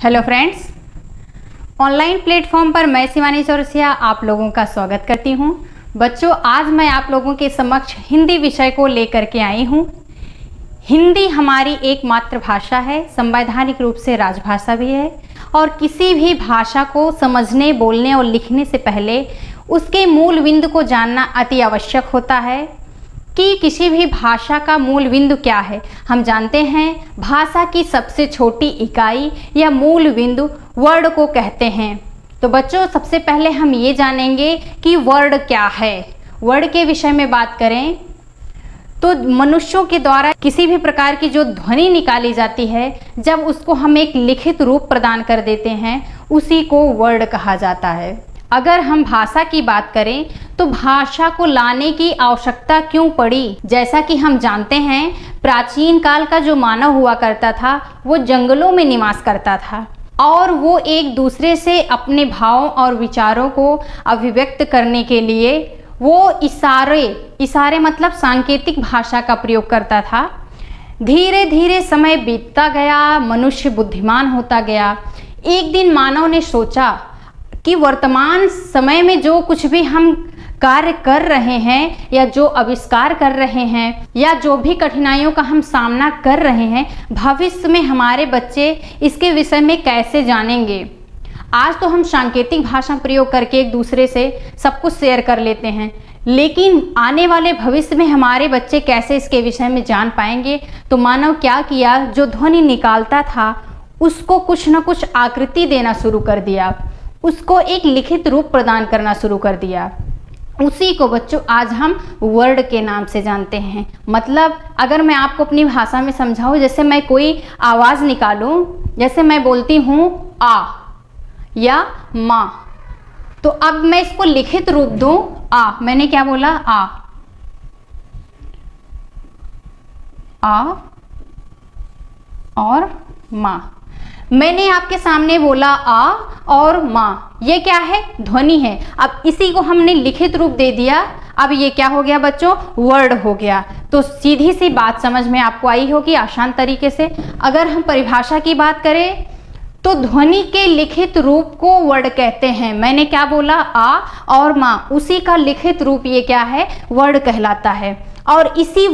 Hello friends, online platform पर मैं शिवानी चौरसिया आप लोगों का स्वागत करती हूं। बच्चों, आज मैं आप लोगों के समक्ष हिंदी विषय को लेकर के आई हूं। हिंदी हमारी एक मातृभाषा है, संवैधानिक रूप से राजभाषा भी है और किसी भी भाषा को समझने, बोलने और लिखने से पहले उसके मूल बिंदु को जानना अति आवश्यक होता है कि किसी भी भाषा का मूल बिंदु क्या है। हम जानते हैं भाषा की सबसे छोटी इकाई या मूल बिंदु वर्ड को कहते हैं। तो बच्चों, सबसे पहले हम ये जानेंगे कि वर्ड क्या है। वर्ड के विषय में बात करें तो मनुष्यों के द्वारा किसी भी प्रकार की जो ध्वनि निकाली जाती है, जब उसको हम एक लिखित रूप प्रदान कर देते हैं, उसी को वर्ड कहा जाता है। अगर हम भाषा की बात करें तो भाषा को लाने की आवश्यकता क्यों पड़ी? जैसा कि हम जानते हैं, प्राचीन काल का जो मानव हुआ करता था वो जंगलों में निवास करता था और वो एक दूसरे से अपने भावों और विचारों को अभिव्यक्त करने के लिए वो इशारे मतलब सांकेतिक भाषा का प्रयोग करता था। धीरे धीरे समय बीतता गया, मनुष्य बुद्धिमान होता गया। एक दिन मानव ने सोचा कि वर्तमान समय में जो कुछ भी हम कार्य कर रहे हैं या जो आविष्कार कर रहे हैं या जो भी कठिनाइयों का हम सामना कर रहे हैं, भविष्य में हमारे बच्चे इसके विषय में कैसे जानेंगे। आज तो हम सांकेतिक भाषा प्रयोग करके एक दूसरे से सब कुछ शेयर कर लेते हैं, लेकिन आने वाले भविष्य में हमारे बच्चे कैसे इसके विषय में जान पाएंगे। तो मानव क्या किया, जो ध्वनि निकालता था उसको कुछ न कुछ आकृति देना शुरू कर दिया, उसको एक लिखित रूप प्रदान करना शुरू कर दिया। उसी को बच्चों आज हम वर्ड के नाम से जानते हैं। मतलब अगर मैं आपको अपनी भाषा में समझाऊं, जैसे मैं कोई आवाज़ निकालूं, जैसे मैं बोलती हूँ आ या माँ, तो अब मैं इसको लिखित रूप दूं आ। मैंने क्या बोला? आ और माँ। मैंने आपके सामने बोला आ और माँ, ये क्या है? ध्वनि है। अब इसी को हमने लिखित रूप दे दिया, अब ये क्या हो गया बच्चों? वर्ड हो गया। तो सीधी सी बात समझ में आपको आई होगी आसान तरीके से। अगर हम परिभाषा की बात करें तो ध्वनि के लिखित रूप को वर्ड कहते हैं। मैंने क्या बोला? आ और माँ, उसी का लिखित रूप ये क्या है? वर्ड कहलाता है। और इसी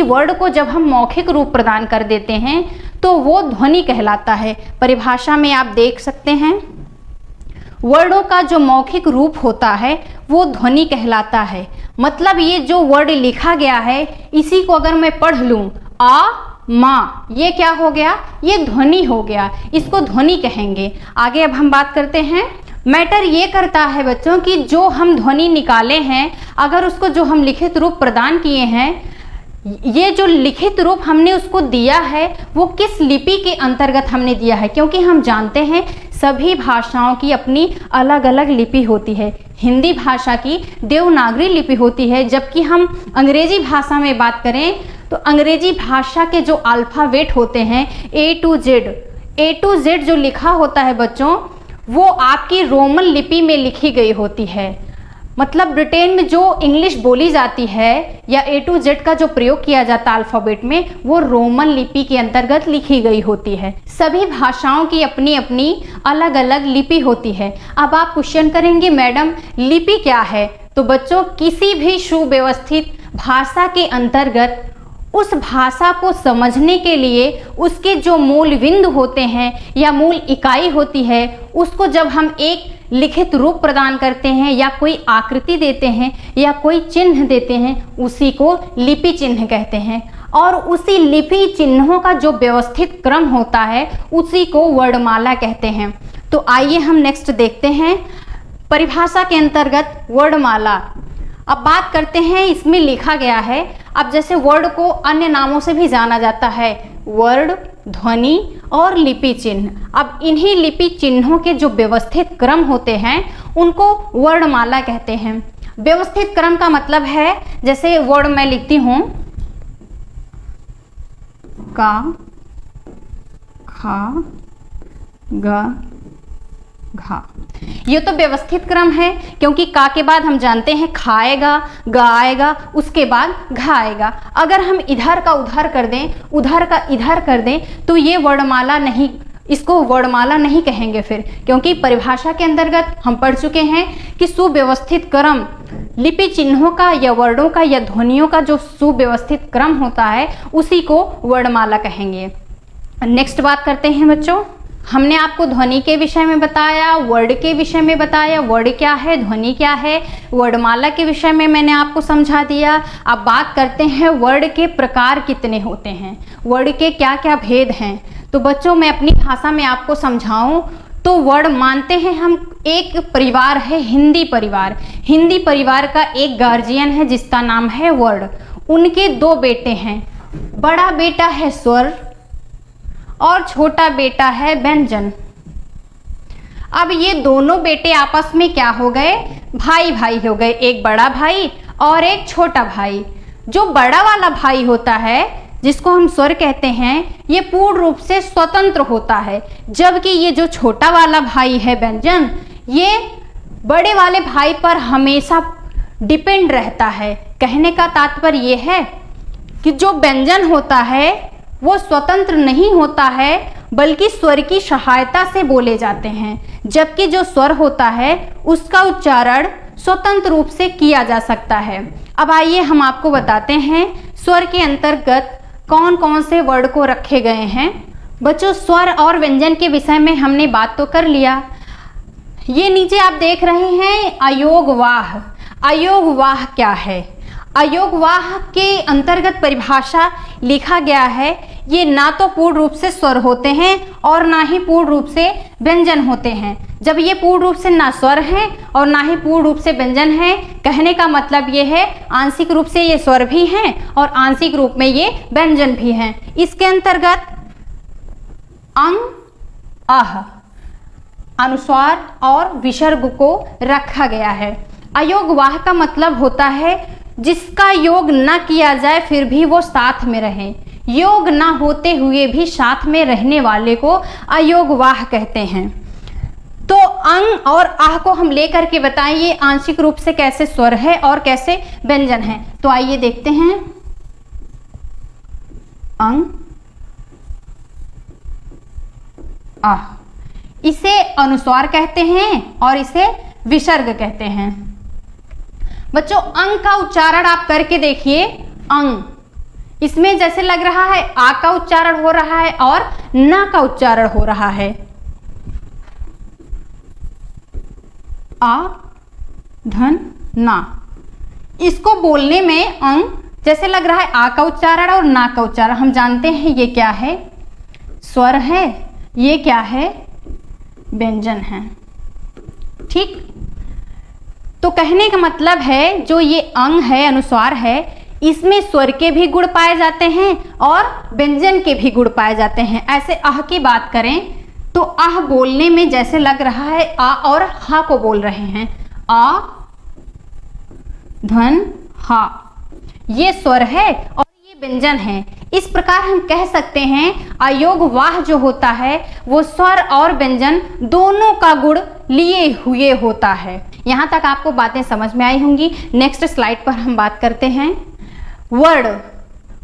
वर्ड को जब हम मौखिक रूप प्रदान कर देते हैं तो वो ध्वनि कहलाता है। परिभाषा में आप देख सकते हैं, वर्डों का जो मौखिक रूप होता है वो ध्वनि कहलाता है। मतलब ये जो वर्ड लिखा गया है, इसी को अगर मैं पढ़ लूं आ माँ, ये क्या हो गया? ये ध्वनि हो गया, इसको ध्वनि कहेंगे। आगे अब हम बात करते हैं। मैटर ये करता है बच्चों कि जो हम ध्वनि निकाले हैं, अगर उसको जो हम लिखित रूप प्रदान किए हैं, ये जो लिखित रूप हमने उसको दिया है वो किस लिपि के अंतर्गत हमने दिया है। क्योंकि हम जानते हैं सभी भाषाओं की अपनी अलग अलग लिपि होती है। हिंदी भाषा की देवनागरी लिपि होती है, जबकि हम अंग्रेजी भाषा में बात करें तो अंग्रेजी भाषा के जो अल्फ़ाबेट होते हैं ए टू जेड जो लिखा होता है बच्चों, वो आपकी रोमन लिपि में लिखी गई होती है। मतलब ब्रिटेन में जो इंग्लिश बोली जाती है या ए टू जेड का जो प्रयोग किया जाता है अल्फ़ाबेट में, वो रोमन लिपि के अंतर्गत लिखी गई होती है। सभी भाषाओं की अपनी अपनी अलग अलग लिपि होती है। अब आप क्वेश्चन करेंगे मैडम लिपि क्या है? तो बच्चों, किसी भी सुव्यवस्थित भाषा के अंतर्गत उस भाषा को समझने के लिए उसके जो मूल बिंदु होते हैं या मूल इकाई होती है, उसको जब हम एक लिखित रूप प्रदान करते हैं या कोई आकृति देते हैं या कोई चिन्ह देते हैं, उसी को लिपि चिन्ह कहते हैं। और उसी लिपि चिन्हों का जो व्यवस्थित क्रम होता है उसी को वर्णमाला कहते हैं। तो आइए हम नेक्स्ट देखते हैं परिभाषा के अंतर्गत वर्णमाला। अब बात करते हैं, इसमें लिखा गया है। अब जैसे वर्ड को अन्य नामों से भी जाना जाता है, वर्ड, ध्वनि और लिपि चिन्ह। अब इन्हीं लिपि चिन्हों के जो व्यवस्थित क्रम होते हैं उनको वर्णमाला कहते हैं। व्यवस्थित क्रम का मतलब है, जैसे वर्ड मैं लिखती हूँ का, खा, गा, घा, ये तो व्यवस्थित क्रम है, क्योंकि का के बाद हम जानते हैं खाएगा, गाएगा, उसके बाद घाएगा। अगर हम इधर का उधर कर दें, उधर का इधर कर दें, तो ये वर्णमाला नहीं इसको वर्णमाला नहीं कहेंगे फिर, क्योंकि परिभाषा के अंतर्गत हम पढ़ चुके हैं कि सुव्यवस्थित क्रम लिपि चिन्हों का या वर्णों का या ध्वनियों का जो सुव्यवस्थित क्रम होता है उसी को वर्णमाला कहेंगे। नेक्स्ट बात करते हैं बच्चों, हमने आपको ध्वनि के विषय में बताया, वर्ड के विषय में बताया, वर्ड क्या है, ध्वनि क्या है, वर्णमाला के विषय में मैंने आपको समझा दिया। अब बात करते हैं वर्ड के प्रकार कितने होते हैं, वर्ड के क्या क्या भेद हैं। तो बच्चों मैं अपनी भाषा में आपको समझाऊं तो वर्ड मानते हैं हम एक परिवार है हिंदी परिवार। हिंदी परिवार का एक गार्जियन है जिसका नाम है वर्ड। उनके दो बेटे हैं, बड़ा बेटा है स्वर और छोटा बेटा है व्यंजन। अब ये दोनों बेटे आपस में क्या हो गए, भाई भाई हो गए, एक बड़ा भाई और एक छोटा भाई। जो बड़ा वाला भाई होता है जिसको हम स्वर कहते हैं, ये पूर्ण रूप से स्वतंत्र होता है, जबकि ये जो छोटा वाला भाई है व्यंजन, ये बड़े वाले भाई पर हमेशा डिपेंड रहता है। कहने का तात्पर्य ये है कि जो व्यंजन होता है वो स्वतंत्र नहीं होता है, बल्कि स्वर की सहायता से बोले जाते हैं, जबकि जो स्वर होता है उसका उच्चारण स्वतंत्र रूप से किया जा सकता है। अब आइए हम आपको बताते हैं स्वर के अंतर्गत कौन कौन से वर्ड को रखे गए हैं। बच्चों स्वर और व्यंजन के विषय में हमने बात तो कर लिया। ये नीचे आप देख रहे हैं अयोगवाह। अयोगवाह क्या है? अयोगवाह के अंतर्गत परिभाषा लिखा गया है, ये ना तो पूर्ण रूप से स्वर होते हैं और ना ही पूर्ण रूप से व्यंजन होते हैं। जब ये पूर्ण रूप से ना स्वर हैं और ना ही पूर्ण रूप से व्यंजन है, कहने का मतलब ये है आंशिक रूप से ये स्वर भी हैं और आंशिक रूप में ये व्यंजन भी हैं। इसके अंतर्गत अंग, आह, अनुस्वार और विसर्ग को रखा गया है। अयोगवाह का मतलब होता है जिसका योग न किया जाए फिर भी वो साथ में रहे, योग ना होते हुए भी साथ में रहने वाले को अयोगवाह कहते हैं। तो अंग और आह को हम लेकर के बताएं ये आंशिक रूप से कैसे स्वर है और कैसे व्यंजन है। तो आइए देखते हैं। अंग, आह, इसे अनुस्वार कहते हैं और इसे विसर्ग कहते हैं। बच्चों अंग का उच्चारण आप करके देखिए। अंग, इसमें जैसे लग रहा है आ का उच्चारण हो रहा है और ना का उच्चारण हो रहा है। आ, धन, ना, इसको बोलने में अंग जैसे लग रहा है आ का उच्चारण और ना का उच्चारण। हम जानते हैं ये क्या है, स्वर है, ये क्या है, व्यंजन है। ठीक, तो कहने का मतलब है जो ये अंग है, अनुस्वार है, इसमें स्वर के भी गुण पाए जाते हैं और व्यंजन के भी गुण पाए जाते हैं। ऐसे आह की बात करें तो आह बोलने में जैसे लग रहा है आ और हा को बोल रहे हैं। आ, धन, हा, ये स्वर है और ये व्यंजन है। इस प्रकार हम कह सकते हैं अयोगवाह जो होता है वो स्वर और व्यंजन दोनों का गुण लिए हुए होता है। यहाँ तक आपको बातें समझ में आई होंगी। नेक्स्ट स्लाइड पर हम बात करते हैं वर्ड।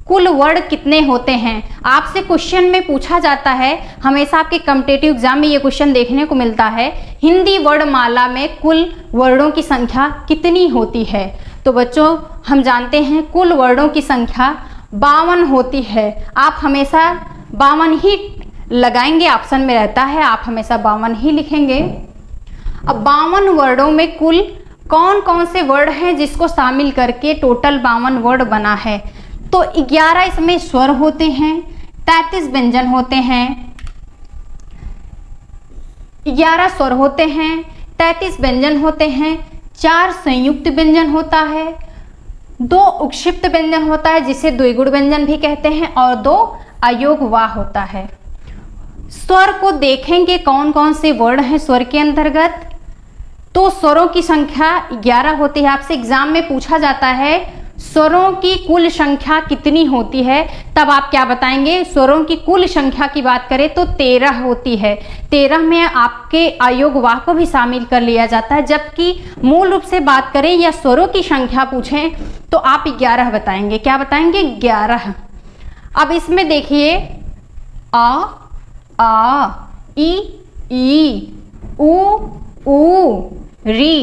कुल वर्ड कितने होते हैं? आपसे क्वेश्चन में पूछा जाता है, हमेशा आपके कॉम्पिटिटिव एग्जाम में ये क्वेश्चन देखने को मिलता है, हिंदी वर्णमाला में कुल वर्डों की संख्या कितनी होती है? तो बच्चों हम जानते हैं कुल वर्डों की संख्या 52 होती है। आप हमेशा 52 ही लगाएंगे, ऑप्शन में रहता है, आप हमेशा 52 ही लिखेंगे। अब 52 वर्डों में कुल कौन कौन से वर्ड हैं जिसको शामिल करके टोटल 52 वर्ड बना है? तो 11 इसमें स्वर होते हैं, 33 व्यंजन होते हैं। 11 स्वर होते हैं, 33 व्यंजन होते हैं, 4 संयुक्त व्यंजन होता है, 2 उपक्षिप्त व्यंजन होता है जिसे द्विगुण व्यंजन भी कहते हैं और 2 अयोगवाह होता है। स्वर को देखेंगे कौन कौन से वर्ड हैं स्वर के अंतर्गत, तो स्वरों की संख्या 11 होती है। आपसे एग्जाम में पूछा जाता है स्वरों की कुल संख्या कितनी होती है, तब आप क्या बताएंगे? स्वरों की कुल संख्या की बात करें तो 13 होती है। 13 में आपके अयोगवाह को भी शामिल कर लिया जाता है, जबकि मूल रूप से बात करें या स्वरों की संख्या पूछें तो आप 11 बताएंगे। क्या बताएंगे? 11। अब इसमें देखिए आ, ई, उ, री,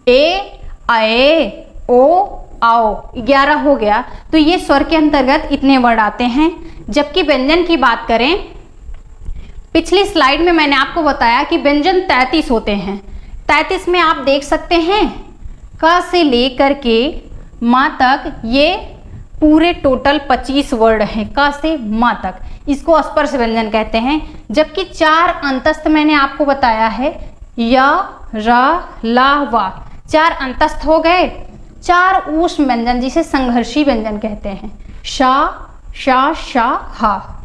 ए, आए, ओ, आओ। 11 हो गया। तो ये स्वर के अंतर्गत इतने वर्ड आते हैं। जबकि व्यंजन की बात करें, पिछली स्लाइड में मैंने आपको बताया कि व्यंजन 33 होते हैं। 33 में आप देख सकते हैं क से लेकर के माँ तक ये पूरे टोटल 25 वर्ड हैं, क से माँ तक। इसको स्पर्श व्यंजन कहते हैं। जबकि 4 अंतस्थ मैंने आपको बताया है, य, र, ला, वा। 4 अंतस्थ हो गए। 4 ऊष्म व्यंजन जिसे संघर्षी व्यंजन कहते हैं, शा, शा, शा, हा।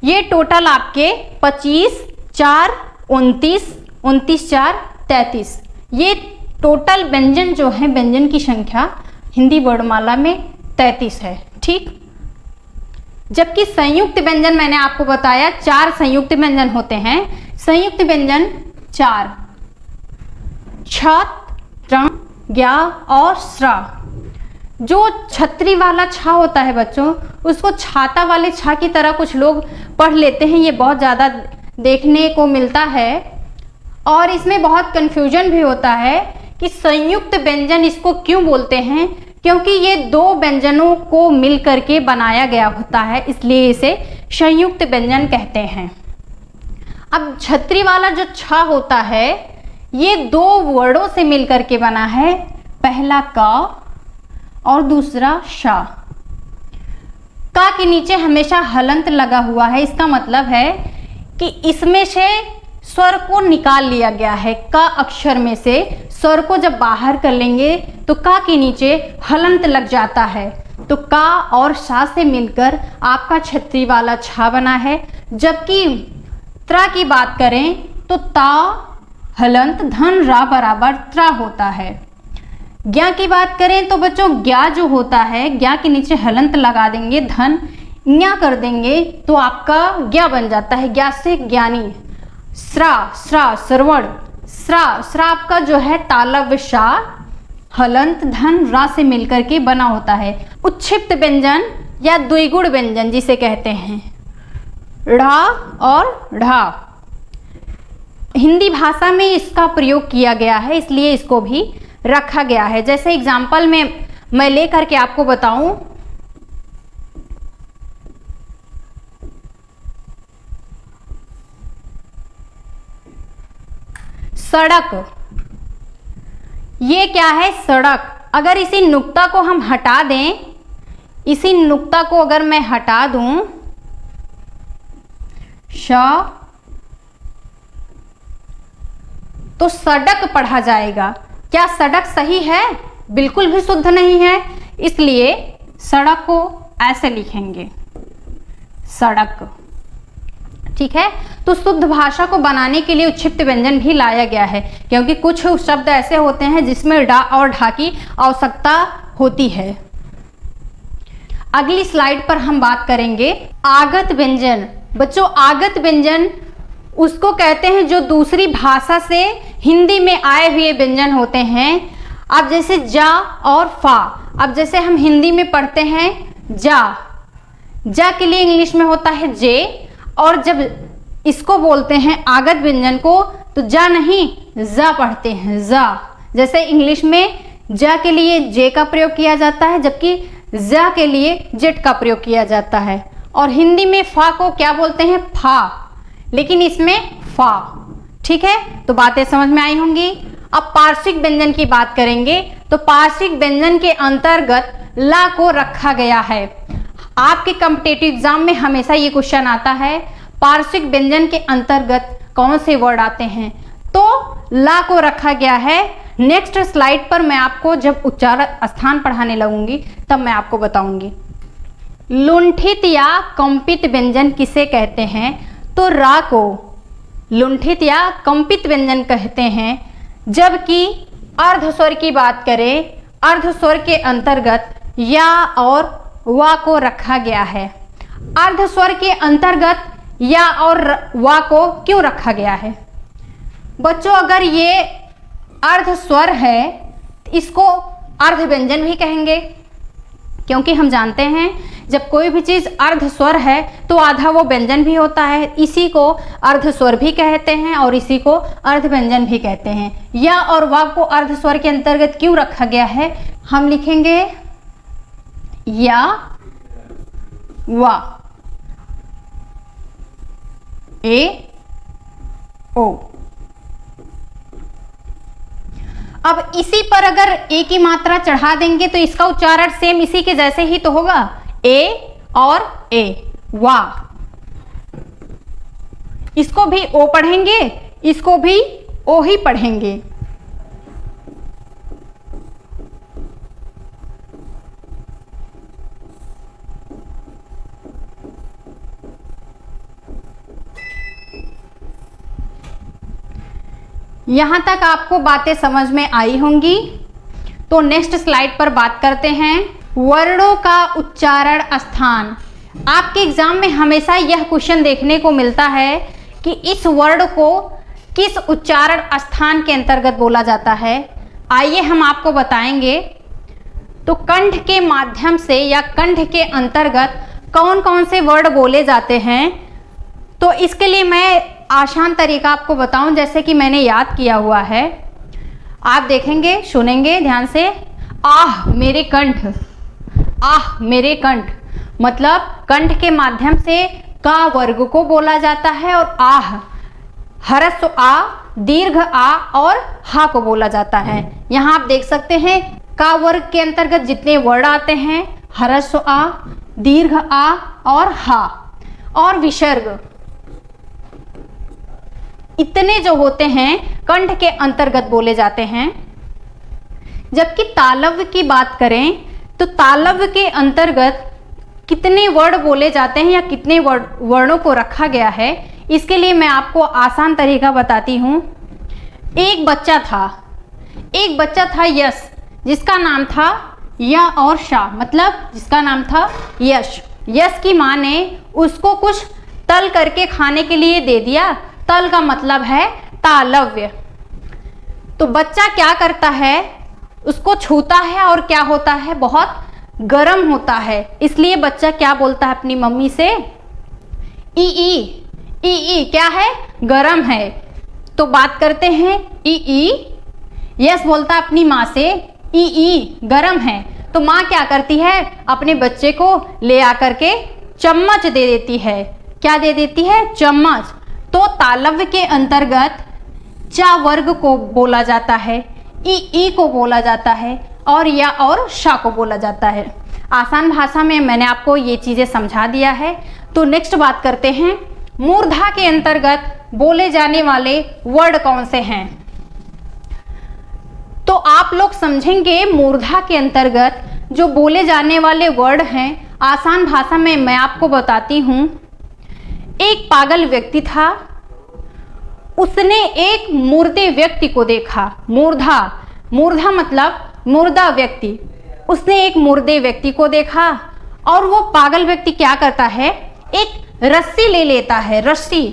ये टोटल आपके 25, 4, 29, 29, 4, 33। ये टोटल व्यंजन जो है, व्यंजन की संख्या हिंदी वर्णमाला में 33 है। ठीक। जबकि संयुक्त व्यंजन मैंने आपको बताया 4 संयुक्त व्यंजन होते हैं। संयुक्त व्यंजन 4, छ, त्र, ज्ञा और स्रा। जो छतरी वाला छा होता है बच्चों, उसको छाता वाले छा की तरह कुछ लोग पढ़ लेते हैं। ये बहुत ज़्यादा देखने को मिलता है और इसमें बहुत कंफ्यूजन भी होता है कि संयुक्त व्यंजन इसको क्यों बोलते हैं, क्योंकि ये 2 व्यंजनों को मिल करके बनाया गया होता है, इसलिए इसे संयुक्त व्यंजन कहते हैं। अब छतरी वाला जो छा होता है, ये 2 वर्डों से मिल करके बना है, पहला का और दूसरा शा। का के नीचे हमेशा हलंत लगा हुआ है। इसका मतलब है कि इसमें से स्वर को निकाल लिया गया है। का अक्षर में से स्वर को जब बाहर कर लेंगे तो का के नीचे हलंत लग जाता है। तो का और शा से मिलकर आपका छतरी वाला छा बना है। जबकि त्रा की बात करें तो ता हलंत धन रा बराबर त्रा होता है। ज्ञा की बात करें तो बच्चों ज्ञा जो होता है, ज्ञा के नीचे हलंत लगा देंगे, धन ज्ञा कर देंगे तो आपका ज्ञा बन जाता है। ज्ञा से ज्ञानी। स्रा, स्रा श्रवण। स्रा, स्रा आपका जो है तालव्य शा हलंत धन रा से मिलकर के बना होता है। उच्छिप्त व्यंजन या द्विगुण व्यंजन जिसे कहते हैं, ढ़ा और ढा। हिंदी भाषा में इसका प्रयोग किया गया है, इसलिए इसको भी रखा गया है। जैसे एग्जाम्पल में मैं लेकर के आपको बताऊं, सड़क। ये क्या है? सड़क। अगर इसी नुक्ता को हम हटा दें, इसी नुक्ता को अगर मैं हटा दूं, श, तो सड़क पढ़ा जाएगा। क्या सड़क सही है? बिल्कुल भी शुद्ध नहीं है, इसलिए सड़क को ऐसे लिखेंगे, सड़क। ठीक है। तो शुद्ध भाषा को बनाने के लिए उच्छिप्त व्यंजन भी लाया गया है, क्योंकि कुछ शब्द ऐसे होते हैं जिसमें डा और ढा की आवश्यकता होती है। अगली स्लाइड पर हम बात करेंगे आगत व्यंजन। बच्चों, आगत व्यंजन उसको कहते हैं जो दूसरी भाषा से हिंदी में आए हुए व्यंजन होते हैं। अब जैसे जा और फा, अब जैसे हम हिंदी में पढ़ते हैं जा, जा के लिए इंग्लिश में होता है जे, और जब इसको बोलते हैं आगत व्यंजन को तो जा नहीं जा पढ़ते हैं, जा। जैसे इंग्लिश में जा के लिए जे का प्रयोग किया जाता है, जबकि जा के लिए जेट का प्रयोग किया जाता है। और हिंदी में फा को क्या बोलते हैं? फा, लेकिन इसमें फा। ठीक है, तो बातें समझ में आई होंगी। अब पार्श्विक व्यंजन की बात करेंगे तो पार्श्विक व्यंजन के अंतर्गत ला को रखा गया है। आपके कॉम्पिटिटिव एग्जाम में हमेशा ये क्वेश्चन आता है, पार्श्विक व्यंजन के अंतर्गत कौन से वर्ड आते हैं, तो ला को रखा गया है। नेक्स्ट स्लाइड पर मैं आपको जब उच्चारण स्थान पढ़ाने लगूंगी तब मैं आपको बताऊंगी। लुंठित या कंपित व्यंजन किसे कहते हैं? तो रा को लुंठित या कंपित व्यंजन कहते हैं। जबकि अर्धस्वर की बात करें, अर्धस्वर के अंतर्गत या और वा को रखा गया है। अर्धस्वर के अंतर्गत या और वा को क्यों रखा गया है? बच्चों, अगर ये अर्धस्वर है इसको अर्ध व्यंजन भी कहेंगे, क्योंकि हम जानते हैं जब कोई भी चीज अर्ध स्वर है तो आधा वो व्यंजन भी होता है, इसी को अर्ध स्वर भी कहते हैं और इसी को अर्ध व्यंजन भी कहते हैं। या और वा को अर्ध स्वर के अंतर्गत क्यों रखा गया है? हम लिखेंगे या वा, ए ओ। अब इसी पर अगर ए की मात्रा चढ़ा देंगे तो इसका उच्चारण सेम इसी के जैसे ही तो होगा, ए और ए, वा। इसको भी ओ पढ़ेंगे, इसको भी ओ ही पढ़ेंगे। यहां तक आपको बातें समझ में आई होंगी। तो नेक्स्ट स्लाइड पर बात करते हैं वर्णों का उच्चारण स्थान। आपके एग्जाम में हमेशा यह क्वेश्चन देखने को मिलता है कि इस वर्ड को किस उच्चारण स्थान के अंतर्गत बोला जाता है। आइए हम आपको बताएंगे। तो कंठ के माध्यम से या कंठ के अंतर्गत कौन कौन से वर्ड बोले जाते हैं, तो इसके लिए मैं आसान तरीका आपको बताऊं, जैसे कि मैंने याद किया हुआ है। आप देखेंगे, सुनेंगे ध्यान से। आह मेरे कंठ, आह मेरे कंठ, मतलब कंठ के माध्यम से का वर्ग को बोला जाता है और आह ह्रस्व आ, दीर्घ आ और हा को बोला जाता है। यहाँ आप देख सकते हैं का वर्ग के अंतर्गत जितने वर्ड आते हैं, ह्रस्व आ, दीर्घ आ और हा और विसर्ग, इतने जो होते हैं कंठ के अंतर्गत बोले जाते हैं। जबकि तालव्य की बात करें तो तालव्य के अंतर्गत कितने वर्ड बोले जाते हैं या कितने वर्णों को रखा गया है, इसके लिए मैं आपको आसान तरीका बताती हूँ। एक बच्चा था यश, जिसका नाम था या और शाह, मतलब जिसका नाम था यश। यश की माँ ने उसको कुछ तल करके खाने के लिए दे दिया। तल का मतलब है तालव्य। तो बच्चा क्या करता है, उसको छूता है और क्या होता है, बहुत गर्म होता है। इसलिए बच्चा क्या बोलता है अपनी मम्मी से, ई ई, ई ई क्या है, गर्म है। तो बात करते हैं ई ई। यस बोलता है अपनी माँ से ई ई गर्म है। तो माँ क्या करती है, अपने बच्चे को ले आकर के चम्मच दे देती है। क्या दे देती है, चम्मच। तो तालव्य के अंतर्गत चा वर्ग को बोला जाता है, ई को बोला जाता है और या और शा को बोला जाता है। आसान भाषा में मैंने आपको ये चीजें समझा दिया है। तो नेक्स्ट बात करते हैं मूर्धा के अंतर्गत बोले जाने वाले वर्ड कौन से हैं। तो आप लोग समझेंगे मूर्धा के अंतर्गत जो बोले जाने वाले वर्ड हैं, आसान भाषा में मैं आपको बताती हूं। एक पागल व्यक्ति था, उसने एक मुर्दे व्यक्ति को देखा। मूर्धा मतलब मुर्दा व्यक्ति। उसने एक मुर्दे व्यक्ति को देखा और वो पागल व्यक्ति क्या करता है, एक रस्सी ले लेता है। रस्सी,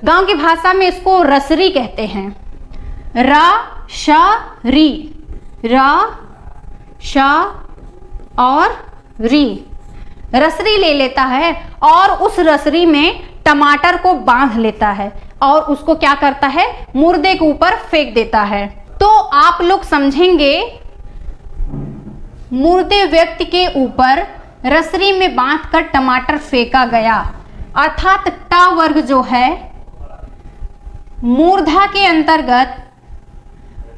गांव की भाषा में इसको रसरी कहते हैं। रा शा री, रा शा और री, रसरी ले लेता है और उस रसरी में टमाटर को बांध लेता है और उसको क्या करता है, मुर्दे के ऊपर फेंक देता है। तो आप लोग समझेंगे मुर्दे व्यक्ति के ऊपर रसरी में बांधकर टमाटर फेंका गया, अर्थात टा वर्ग जो है मूर्धा के अंतर्गत,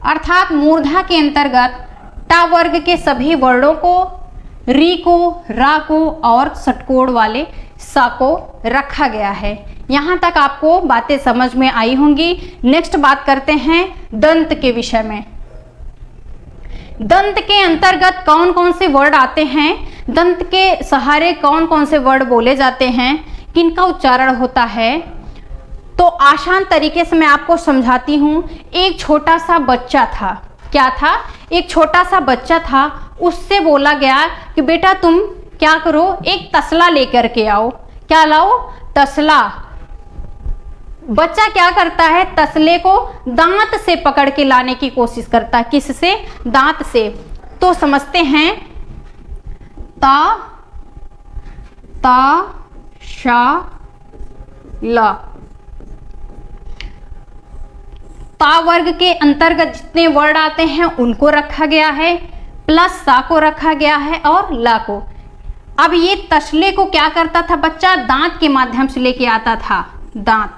अर्थात मूर्धा के अंतर्गत टा वर्ग के सभी वर्णों को, री को, रा को और षटकोण वाले सा को रखा गया है। यहाँ तक आपको बातें समझ में आई होंगी। नेक्स्ट बात करते हैं दंत के विषय में। दंत के अंतर्गत कौन कौन से वर्ड आते हैं, दंत के सहारे कौन कौन से वर्ड बोले जाते हैं, किनका उच्चारण होता है। तो आसान तरीके से मैं आपको समझाती हूँ। एक छोटा सा बच्चा था, क्या था, एक छोटा सा बच्चा था। उससे बोला गया कि बेटा तुम क्या करो, एक तसला लेकर के आओ। क्या लाओ, तसला। बच्चा क्या करता है, तसले को दांत से पकड़ के लाने की कोशिश करता है। किससे, दांत से। तो समझते हैं ता ता शा ला। ता वर्ग के अंतर्गत जितने वर्ड आते हैं उनको रखा गया है, प्लस सा को रखा गया है और ला को। अब ये तसले को क्या करता था बच्चा, दांत के माध्यम से लेके आता था, दांत।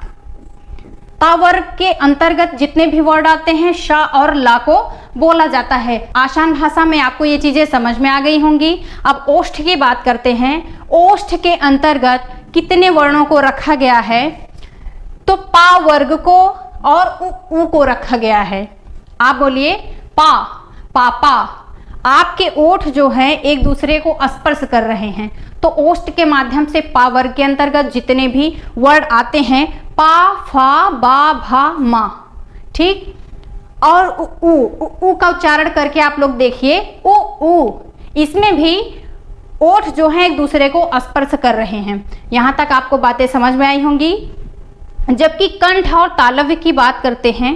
ता वर्ग के अंतर्गत जितने भी वर्ड आते हैं शा और ला को बोला जाता है। आसान भाषा में आपको ये चीजें समझ में आ गई होंगी। अब ओष्ठ की बात करते हैं। ओष्ठ के अंतर्गत कितने वर्णों को रखा गया है, तो पा वर्ग को और उ को रखा गया है। आप बोलिए पा, पापा। आपके ओठ जो हैं एक दूसरे को स्पर्श कर रहे हैं, तो ओष्ठ के माध्यम से पा वर्ग के अंतर्गत जितने भी वर्ड आते हैं, पा, फा, बा, भा, मा, ठीक। और उ का उच्चारण करके आप लोग देखिए, उ, इसमें भी ओठ जो है एक दूसरे को स्पर्श कर रहे हैं। यहां तक आपको बातें समझ में आई होंगी। जबकि कंठ और तालव्य की बात करते हैं,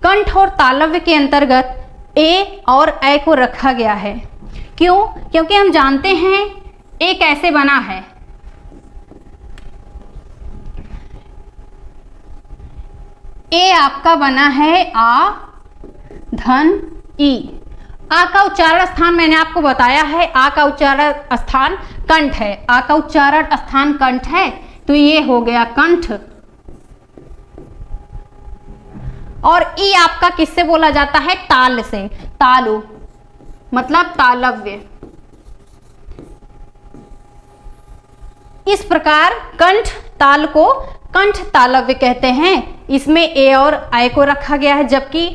कंठ और तालव्य के अंतर्गत ए और ऐ को रखा गया है। क्यों? क्योंकि हम जानते हैं ए कैसे बना है। ए आपका बना है आ धन ई। आ का उच्चारण स्थान मैंने आपको बताया है, आ का उच्चारण स्थान कंठ है। आ का उच्चारण स्थान कंठ है, तो ये हो गया कंठ। और ई आपका किससे बोला जाता है, ताल से, तालु मतलब तालव्य। इस प्रकार कंठ ताल को कंठ तालव्य कहते हैं। इसमें ए और ऐ को रखा गया है। जबकि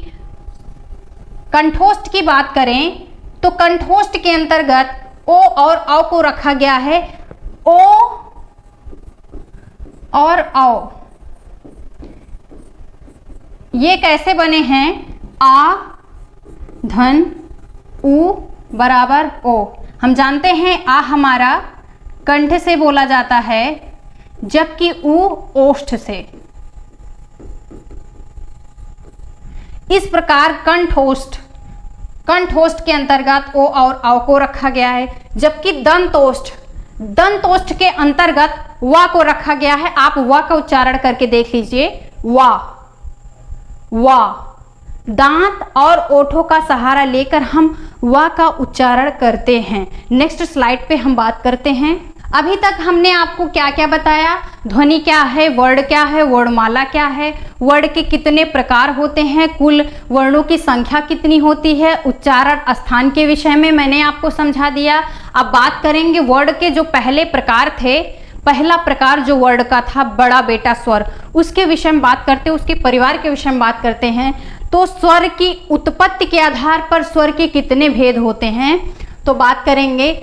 कंठोष्ठ की बात करें तो कंठोष्ठ के अंतर्गत ओ और औ को रखा गया है, ओ और औ। ये कैसे बने हैं, आ धन उ बराबर ओ। हम जानते हैं आ हमारा कंठ से बोला जाता है, जबकि उ ओष्ठ से। इस प्रकार कंठोष्ठ, कंठोष्ठ के अंतर्गत ओ और औ को रखा गया है। जबकि दंतोष्ठ, दंतोष्ठ के अंतर्गत वा को रखा गया है। आप वा का उच्चारण करके देख लीजिए, वा, वा। दांत और ओठों का सहारा लेकर हम वा का उच्चारण करते हैं। नेक्स्ट स्लाइड पे हम बात करते हैं। अभी तक हमने आपको क्या क्या बताया, ध्वनि क्या है, वर्ड क्या है, वर्णमाला क्या है, वर्ड के कितने प्रकार होते हैं, कुल वर्णों की संख्या कितनी होती है, उच्चारण स्थान के विषय में मैंने आपको समझा दिया। अब बात करेंगे वर्ड के जो पहले प्रकार थे। पहला प्रकार जो वर्ड का था, बड़ा बेटा स्वर, उसके विषय में बात करते हैं, उसके परिवार के विषय में बात करते हैं। तो स्वर की उत्पत्ति के आधार पर स्वर के कितने भेद होते हैं, तो बात करेंगे।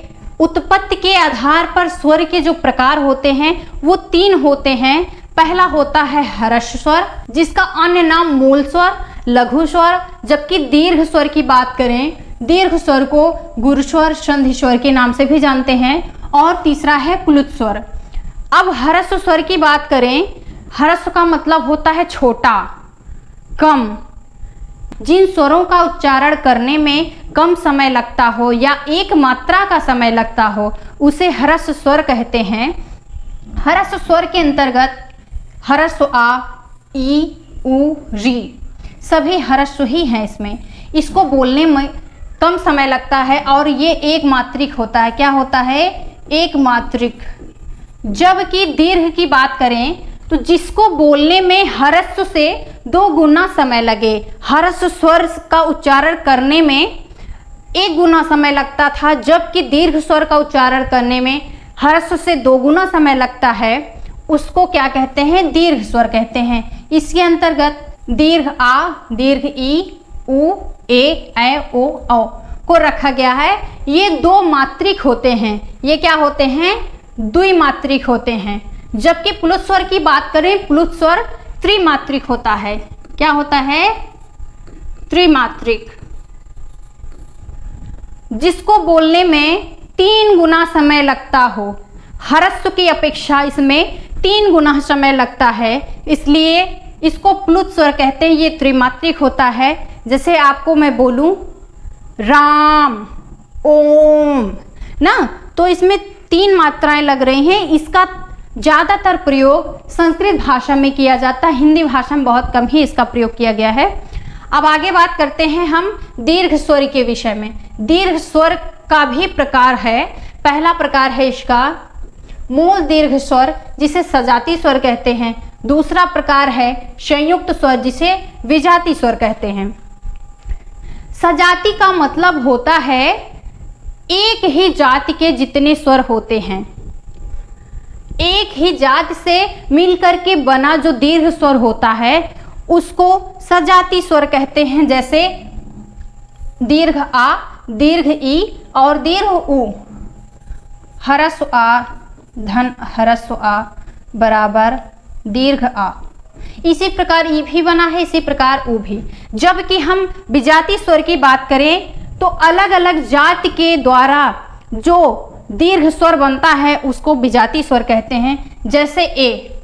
उत्पत्ति के आधार पर स्वर के जो प्रकार होते हैं वो 3 होते हैं। पहला होता है ह्रस्व स्वर, जिसका अन्य नाम मूल स्वर, लघु स्वर। जबकि दीर्घ स्वर की बात करें, दीर्घ स्वर को गुरु स्वर, संधि स्वर के नाम से भी जानते हैं। और तीसरा है प्लुत स्वर। अब ह्रस्व स्वर की बात करें, ह्रस्व का मतलब होता है छोटा, कम। जिन स्वरों का उच्चारण करने में कम समय लगता हो या एक मात्रा का समय लगता हो, उसे ह्रस्व स्वर कहते हैं। ह्रस्व स्वर के अंतर्गत ह्रस्व आ, ई, उ, री सभी ह्रस्व ही हैं। इसमें इसको बोलने में कम समय लगता है और ये एक मात्रिक होता है। क्या होता है? एक मात्रिक। जबकि दीर्घ की बात करें तो जिसको बोलने में ह्रस्व से 2 गुना समय लगे, ह्रस्व स्वर का उच्चारण करने में 1 गुना समय लगता था, जबकि दीर्घ स्वर का उच्चारण करने में ह्रस्व से 2 गुना समय लगता है, उसको क्या कहते हैं? दीर्घ स्वर कहते हैं। इसके अंतर्गत दीर्घ आ, दीर्घ ई, उ, ए, ऐ, ओ, औ को रखा गया है। ये 2 मात्रिक होते हैं। ये क्या होते हैं? द्विमात्रिक होते हैं। जबकि प्लुत स्वर की बात करें, प्लुत स्वर त्रिमात्रिक होता है। क्या होता है? त्रिमात्रिक। जिसको बोलने में 3 गुना समय लगता हो, ह्रस्व की अपेक्षा इसमें 3 गुना समय लगता है, इसलिए इसको प्लुत स्वर कहते हैं। ये त्रिमात्रिक होता है। जैसे आपको मैं बोलूं राम, ओम ना, तो इसमें 3 मात्राएं लग रही हैं। इसका ज़्यादातर प्रयोग संस्कृत भाषा में किया जाता है, हिंदी भाषा में बहुत कम ही इसका प्रयोग किया गया है। अब आगे बात करते हैं हम दीर्घ स्वर के विषय में। दीर्घ स्वर का भी प्रकार है। पहला प्रकार है इसका मूल दीर्घ स्वर, जिसे सजाती स्वर कहते हैं। दूसरा प्रकार है संयुक्त स्वर, जिसे विजाती स्वर कहते हैं। सजाती का मतलब होता है एक ही जाति के जितने स्वर होते हैं, एक ही जाति से मिलकर के बना जो दीर्घ स्वर होता है उसको सजाती स्वर कहते हैं। जैसे दीर्घ आ, दीर्घ ई और दीर्घ उ। ह्रस्व आ धन ह्रस्व आ बराबर दीर्घ आ। इसी प्रकार ई भी बना है, इसी प्रकार उ भी। जबकि हम विजाती स्वर की बात करें तो अलग अलग जाति के द्वारा जो दीर्घ स्वर बनता है उसको विजाती स्वर कहते हैं। जैसे ए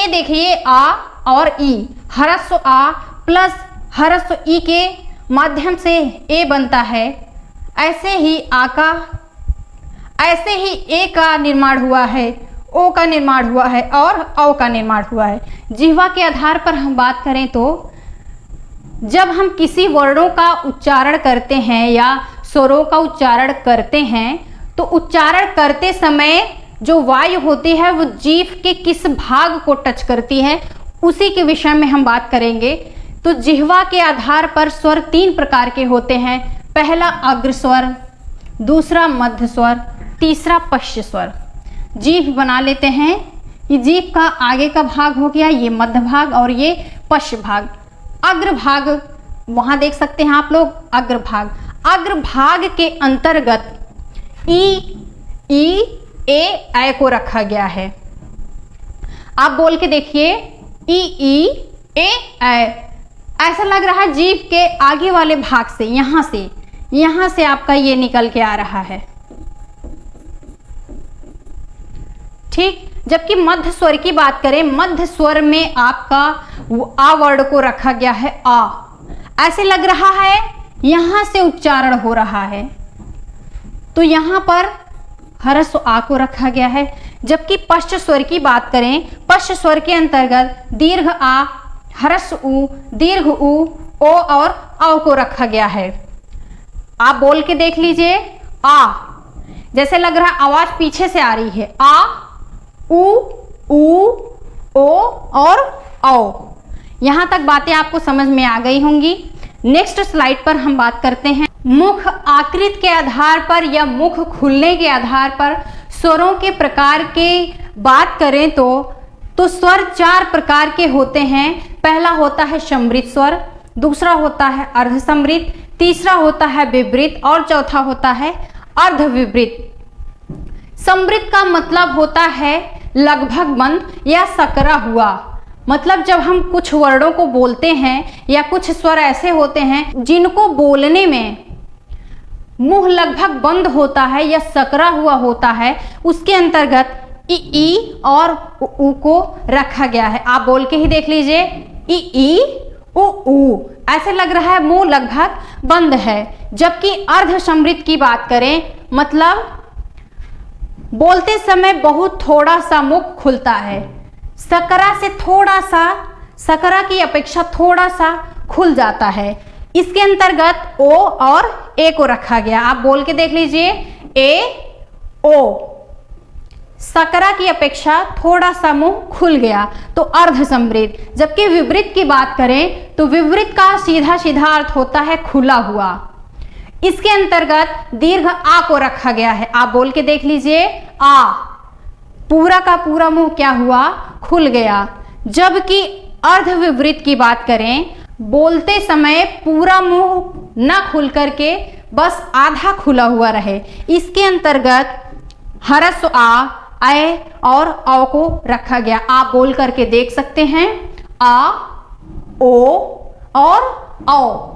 देखिए आ और ई, ह्रस्व आ प्लस ह्रस्व ई के माध्यम से ए बनता है। ऐसे ही ए का निर्माण हुआ है, ओ का निर्माण हुआ है और औ का निर्माण हुआ है। जिह्वा के आधार पर हम बात करें तो जब हम किसी वर्णों का उच्चारण करते हैं या स्वरों का उच्चारण करते हैं तो उच्चारण करते समय जो वायु होती है वो जीभ के किस भाग को टच करती है, उसी के विषय में हम बात करेंगे। तो जिह्वा के आधार पर स्वर 3 प्रकार के होते हैं। पहला अग्र स्वर, दूसरा मध्य स्वर, तीसरा पश्च स्वर। जीभ बना लेते हैं। ये जीभ का आगे का भाग हो गया, ये मध्य भाग और ये पश्च भाग। अग्र भाग वहां देख सकते हैं आप लोग, अग्र भाग। अग्र भाग के अंतर्गत ई ए को रखा गया है। आप बोल के देखिए ई ए ऐसा लग रहा है जीभ के आगे वाले भाग से, यहां से आपका ये निकल के आ रहा है, ठीक। जबकि मध्य स्वर की बात करें, मध्य स्वर में आपका आ वर्ड को रखा गया है आ, ऐसे लग रहा है यहां से उच्चारण हो रहा है, तो यहां पर ह्रस्व आ को रखा गया है। जबकि पश्च स्वर की बात करें, पश्च स्वर के अंतर्गत दीर्घ आ, ह्रस्व उ, दीर्घ उ, ओ और औ को रखा गया है। आप बोल के देख लीजिए आ, जैसे लग रहा है आवाज पीछे से आ रही है, आ उ ओ और औ। यहां तक बातें आपको समझ में आ गई होंगी। नेक्स्ट स्लाइड पर हम बात करते हैं मुख आकृति के आधार पर या मुख खुलने के आधार पर स्वरों के प्रकार के बात करें तो स्वर 4 प्रकार के होते हैं। पहला होता है समृत स्वर, दूसरा होता है अर्धसमृत, तीसरा होता है विवृत और चौथा होता है अर्धविवृत। समृत का मतलब होता है लगभग बंद या सकरा हुआ। मतलब जब हम कुछ वर्णों को बोलते हैं या कुछ स्वर ऐसे होते हैं जिनको बोलने में मुंह लगभग बंद होता है या सकरा हुआ होता है, उसके अंतर्गत ई और उ को रखा गया है। आप बोल के ही देख लीजिए ई उ, ऐसे लग रहा है मुंह लगभग बंद है। जबकि अर्धसमृत की बात करें, मतलब बोलते समय बहुत थोड़ा सा मुख खुलता है, सकरा से थोड़ा सा, सकरा की अपेक्षा थोड़ा सा खुल जाता है। इसके अंतर्गत ओ और ए को रखा गया। आप बोल के देख लीजिए ए ओ, सकरा की अपेक्षा थोड़ा सा मुंह खुल गया तो अर्धसमृत। जबकि विवृत की बात करें तो विवृत का सीधा सीधा अर्थ होता है खुला हुआ। इसके अंतर्गत दीर्घ आ को रखा गया है। आप बोल के देख लीजिए आ, पूरा का पूरा मुंह क्या हुआ, खुल गया। जबकि अर्धविवृत की बात करें, बोलते समय पूरा मुंह न खुल करके बस आधा खुला हुआ रहे। इसके अंतर्गत ह्रस्व आ, ऐ और औ को रखा गया। आप बोल करके देख सकते हैं आ, ओ और औ।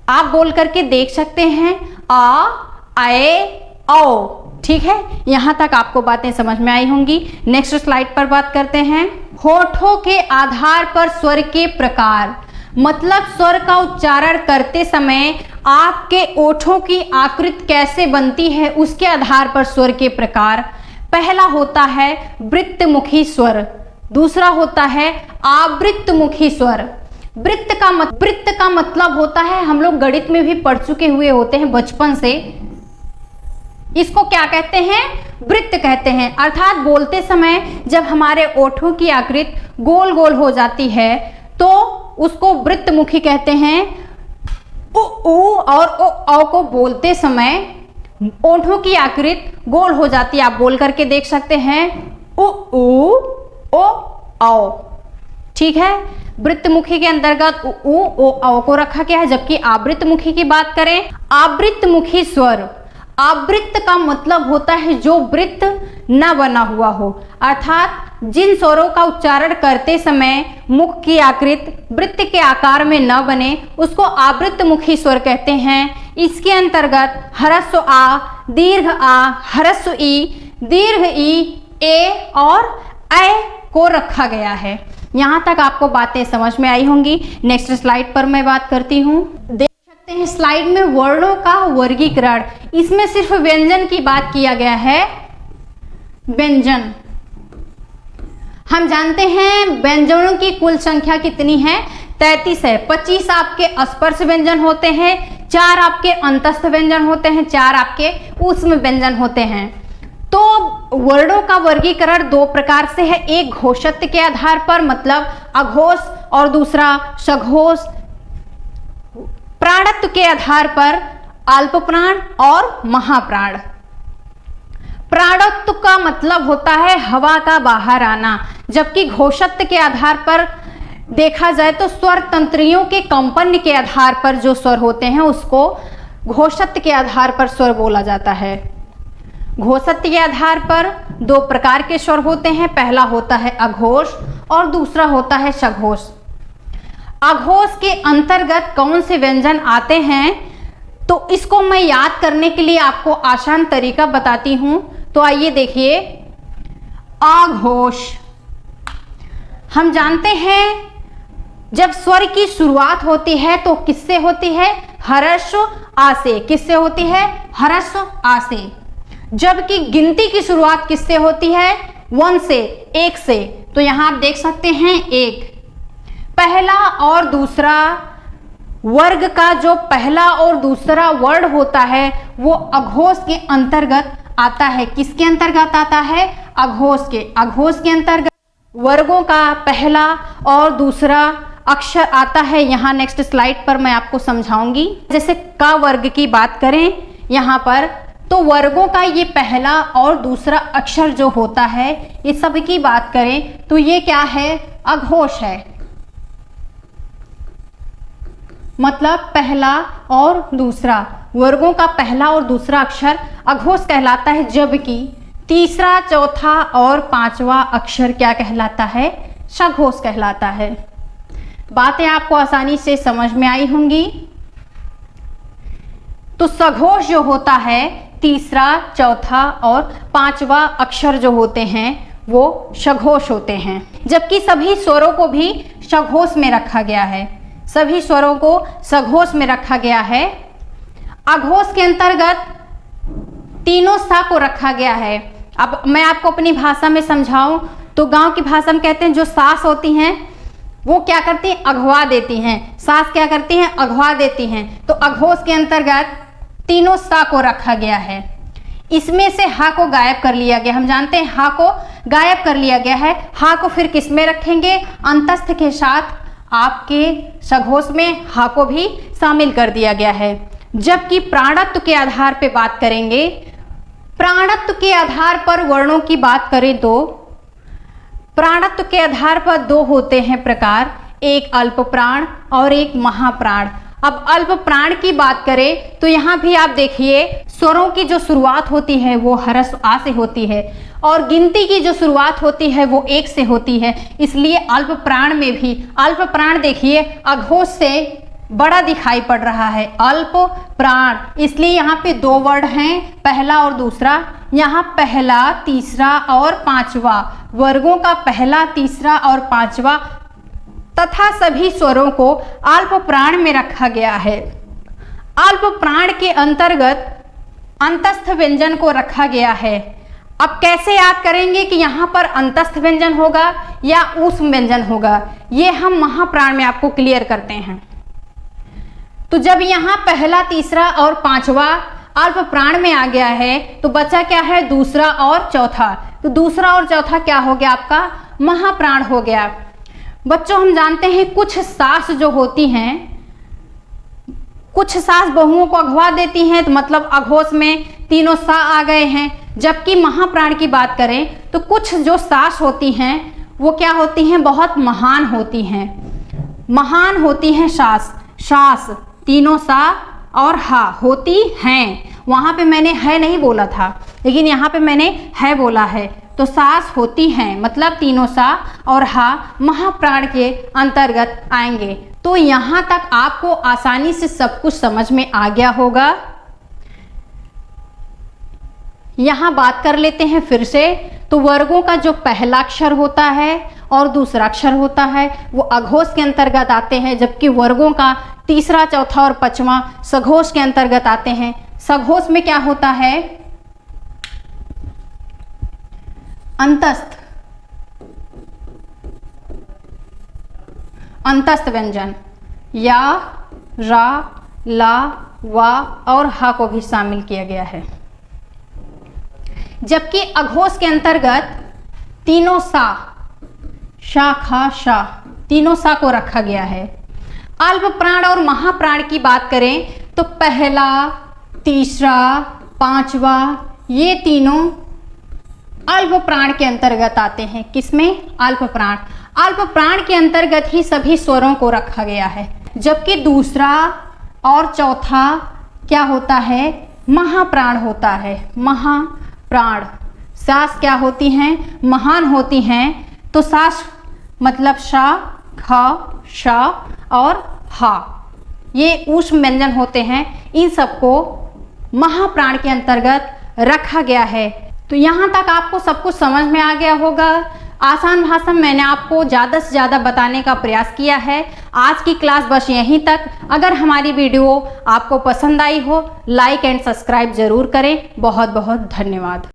आप बोल करके देख सकते हैं आ, ऐ, औ। ठीक है, यहां तक आपको बातें समझ में आई होंगी। नेक्स्ट स्लाइड पर बात करते हैं होठों के आधार पर स्वर के प्रकार। मतलब स्वर का उच्चारण करते समय आपके ओठों की आकृति कैसे बनती है उसके आधार पर स्वर के प्रकार। पहला होता है वृत्तमुखी स्वर, दूसरा होता है आवृत्तमुखी स्वर। वृत्त का मतलब होता है, हम लोग गणित में भी पढ़ चुके हुए होते हैं बचपन से, इसको क्या कहते हैं? वृत्त कहते हैं। अर्थात बोलते समय जब हमारे ओठों की आकृति गोल गोल हो जाती है तो उसको वृत्तमुखी कहते हैं। उ और औ को बोलते समय ओठों की आकृति गोल हो जाती है, आप बोल करके देख सकते हैं, उ ओ औ। ठीक है, वृत्तमुखी के अंतर्गत उ ओ औ को रखा गया है। जबकि आवृत्तमुखी की बात करें, आवृत्तमुखी स्वर, आवृत्त का मतलब होता है जो वृत्त न बना हुआ हो, अर्थात जिन स्वरों का उच्चारण करते समय मुख की आकृति वृत्त के आकार में न बने उसको आवृत्तमुखी स्वर कहते हैं। इसके अंतर्गत ह्रस्व आ, दीर्घ आ, ह्रस्व ई, दीर्घ ई, ए और ऐ को रखा गया है। यहाँ तक आपको बातें समझ में आई होंगी। नेक्स्ट स्लाइड पर मैं बात करती हूँ। देख सकते हैं स्लाइड में वर्णों का वर्गीकरण, इसमें सिर्फ व्यंजन की बात किया गया है। व्यंजन, हम जानते हैं व्यंजनों की कुल संख्या कितनी है? 33 है। 25 आपके स्पर्श व्यंजन होते हैं, 4 आपके अंतस्थ व्यंजन होते हैं, 4 आपके ऊष्म व्यंजन होते हैं। तो वर्णों का वर्गीकरण दो प्रकार से है, एक घोषत्व के आधार पर मतलब अघोष और दूसरा सघोष। प्राणत्व के आधार पर अल्प प्राण और महाप्राण। प्राणत्व का मतलब होता है हवा का बाहर आना, जबकि घोषत्व के आधार पर देखा जाए तो स्वर तंत्रियों के कंपन के आधार पर जो स्वर होते हैं उसको घोषत्व के आधार पर स्वर बोला जाता है। घोषत्व के आधार पर दो प्रकार के स्वर होते हैं, पहला होता है अघोष और दूसरा होता है सघोष। अघोष के अंतर्गत कौन से व्यंजन आते हैं तो इसको मैं याद करने के लिए आपको आसान तरीका बताती हूं। तो आइए देखिए, अघोष हम जानते हैं जब स्वर की शुरुआत होती है तो किससे होती है? ह्रस्व आ से। किससे होती है? ह्रस्व आ से। जबकि गिनती की शुरुआत किससे होती है? 1 से, 1 से। तो यहां आप देख सकते हैं 1। पहला और दूसरा वर्ग का जो पहला और दूसरा वर्ण होता है वो अघोष के अंतर्गत आता है। किसके अंतर्गत आता है? अघोष के। अघोष के अंतर्गत वर्गों का पहला और दूसरा अक्षर आता है। यहाँ नेक्स्ट स्लाइड पर मैं आपको समझाऊंगी। जैसे क वर्ग की बात करें यहाँ पर, तो वर्गों का ये पहला और दूसरा अक्षर जो होता है, ये सब की बात करें तो ये क्या है? अघोष है। मतलब पहला और दूसरा, वर्गों का पहला और दूसरा अक्षर अघोष कहलाता है, जबकि तीसरा, चौथा और पांचवा अक्षर क्या कहलाता है? सघोष कहलाता है। बातें आपको आसानी से समझ में आई होंगी। तो सघोष जो होता है, तीसरा, चौथा और पांचवा अक्षर जो होते हैं वो सघोष होते हैं। जबकि सभी स्वरों को भी सघोष में रखा गया है। सभी स्वरों को सघोष में रखा गया है। अघोष के अंतर्गत तीनों सा को रखा गया है। अब मैं आपको अपनी भाषा में समझाऊं तो गांव की भाषा में कहते हैं जो सास होती हैं वो क्या करती हैं? अघवा देती हैं। सास क्या करती हैं? अघवा देती हैं। तो अघोष के अंतर्गत तीनों सा को रखा गया है। इसमें से हा को गायब कर लिया गया। हम जानते हैं हा को गायब कर लिया गया है। हा को फिर किस में रखेंगे? अंतस्थ के साथ आपके सघोष में हा को भी शामिल कर दिया गया है। जबकि प्राणत्व के आधार पे बात करेंगे, प्राणत्व के आधार पर वर्णों की बात करें तो प्राणत्व के आधार पर दो होते हैं प्रकार, एक अल्प प्राण और एक महाप्राण। अब अल्प प्राण की बात करें तो यहाँ भी आप देखिए स्वरों की जो शुरुआत होती है वो ह्रस्व आ से होती है और गिनती की जो शुरुआत होती है वो 1 से होती है। इसलिए अल्प प्राण में भी अल्प प्राण देखिए अघोष से बड़ा दिखाई पड़ रहा है, अल्प प्राण। इसलिए यहाँ पे 2 वर्ण हैं, पहला और दूसरा। यहाँ पहला, तीसरा और पांचवा, वर्गों का पहला, तीसरा और पांचवा तथा सभी स्वरों को अल्प प्राण में रखा गया है। अल्प प्राण के अंतर्गत अंतस्थ व्यंजन को रखा गया है। अब कैसे याद करेंगे कि यहाँ पर अंतस्थ व्यंजन होगा या ऊष्म व्यंजन होगा, ये हम महाप्राण में आपको क्लियर करते हैं। तो जब यहाँ पहला, तीसरा और पांचवा अल्प प्राण में आ गया है तो बचा क्या है, दूसरा और चौथा। तो दूसरा और चौथा क्या हो गया, आपका महाप्राण हो गया। बच्चों हम जानते हैं कुछ सास जो होती हैं, कुछ सास बहुओं को अघवा देती हैं, तो मतलब अघोष में तीनों सा आ गए हैं। जबकि महाप्राण की बात करें तो कुछ जो सास होती हैं वो क्या होती हैं, बहुत महान होती हैं। महान होती हैं सास, सास तीनों सा और हा होती हैं। वहाँ पे मैंने है नहीं बोला था, लेकिन यहाँ पे मैंने है बोला है। तो सास होती हैं मतलब तीनों सा और हा महाप्राण के अंतर्गत आएंगे। तो यहाँ तक आपको आसानी से सब कुछ समझ में आ गया होगा। यहाँ बात कर लेते हैं फिर से। तो वर्गों का जो पहला अक्षर होता है और दूसरा अक्षर होता है वो अघोष के अंतर्गत आते हैं, जबकि वर्गों का तीसरा, चौथा और पांचवा सघोष के अंतर्गत आते हैं। सघोष में क्या होता है, अंतस्थ, अंतस्थ व्यंजन या, रा, ला, वा और हा को भी शामिल किया गया है। जबकि अघोष के अंतर्गत तीनों सा, शा, खा, शा तीनों सा को रखा गया है। अल्प प्राण और महाप्राण की बात करें तो पहला, तीसरा, पांचवा ये तीनों अल्प प्राण के अंतर्गत आते हैं। किसमें, अल्प प्राण। अल्प प्राण के अंतर्गत ही सभी स्वरों को रखा गया है। जबकि दूसरा और चौथा क्या होता है, महाप्राण होता है। महाप्राण सास क्या होती हैं, महान होती हैं। तो सास मतलब शा, ख, शा और हा ये ऊष्म व्यंजन होते हैं। इन सबको महाप्राण के अंतर्गत रखा गया है। तो यहाँ तक आपको सब कुछ समझ में आ गया होगा। आसान भाषा में मैंने आपको ज़्यादा से ज़्यादा बताने का प्रयास किया है। आज की क्लास बस यहीं तक। अगर हमारी वीडियो आपको पसंद आई हो लाइक एंड सब्सक्राइब ज़रूर करें। बहुत बहुत धन्यवाद।